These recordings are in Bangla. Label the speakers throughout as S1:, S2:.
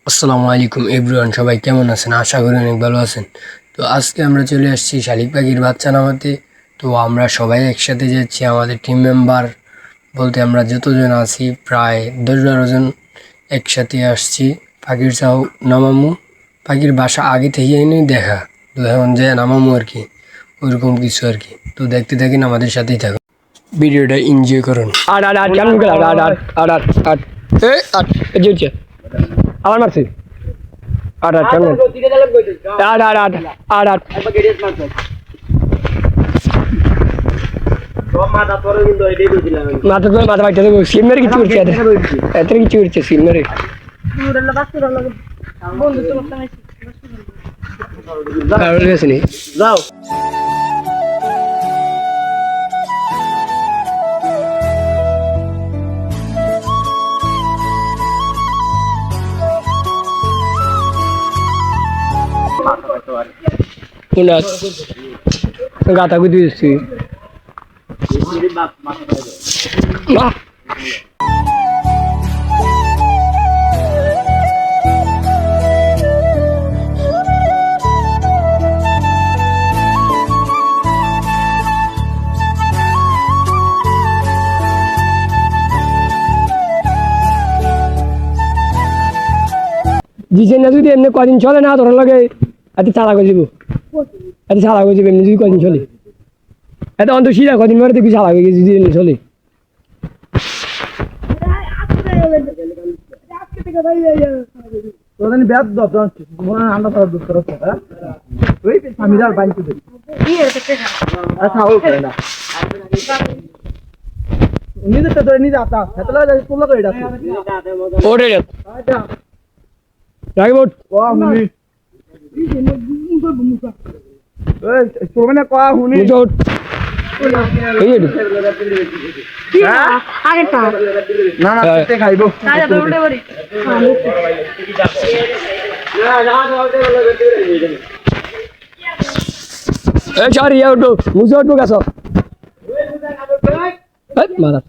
S1: আসসালামু আলাইকুম এভরিওয়ান, সবাই কেমন আছেন? আশা করি অনেক ভালো আছেন। তো আজকে আমরা চলে আসছি শালিক পাখির বাচ্চা নামাতে। তো আমরা সবাই একসাথে যাচ্ছি, আমাদের টিম মেম্বার বলতে আমরা যতজন আছি প্রায় 10-12 জন একসাথে আসছি। পাখির চাও নামামু, পাখির বাসা আগে থেকে নেই দেখা, তো এখন যে নামামু আর কি, ওইরকম কিছু আর কি। তো দেখতে থাকেন, আমাদের সাথেই থাকুন, ভিডিওটা এনজয় করুন। আমার মারছি মাথা বাইটা দেবো সিম মেরে কিছু করছে, এত কিছু করছে সিম মেরে। যাও গাতা গুদি দিচ্ছি দিছে না। যদি এমনি কদিন চলে না তোর লাগে এত চালা করে দিব, এত চালা করে দিব এমনি যদি কদিন চলে। এত অন্ত শিরা কদিন পরে দেখবি চালা হয়ে গেছে যদি এমনি চলে। মারা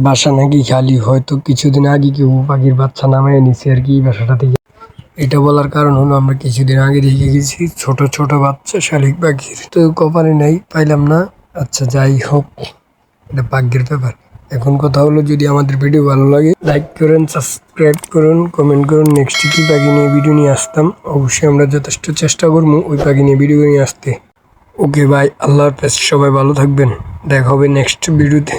S1: বাসা নাকি খালি, হয়তো কিছুদিন আগে কেউ পাখির বাচ্চা নামায় নিছে আর কি বাসাটা থেকে। এটা বলার কারণ হলো আমরা কিছুদিন আগে দেখে গেছি ছোট ছোট বাচ্চা শালিক পাখির, তো কপালে নাই, পাইলাম না। আচ্ছা যাই হোক, এটা ভাগ্যের ব্যাপার। এখন কথা হলো, যদি আমাদের ভিডিও ভালো লাগে লাইক করেন, সাবস্ক্রাইব করুন, কমেন্ট করুন। নেক্সট কি পাখি নিয়ে ভিডিও নিয়ে আসতাম, অবশ্যই আমরা যথেষ্ট চেষ্টা করবো ওই পাখি নিয়ে ভিডিও নিয়ে আসতে। ওকে ভাই, আল্লাহ হাফেজ, সবাই ভালো থাকবেন, দেখা হবে নেক্সট ভিডিওতে।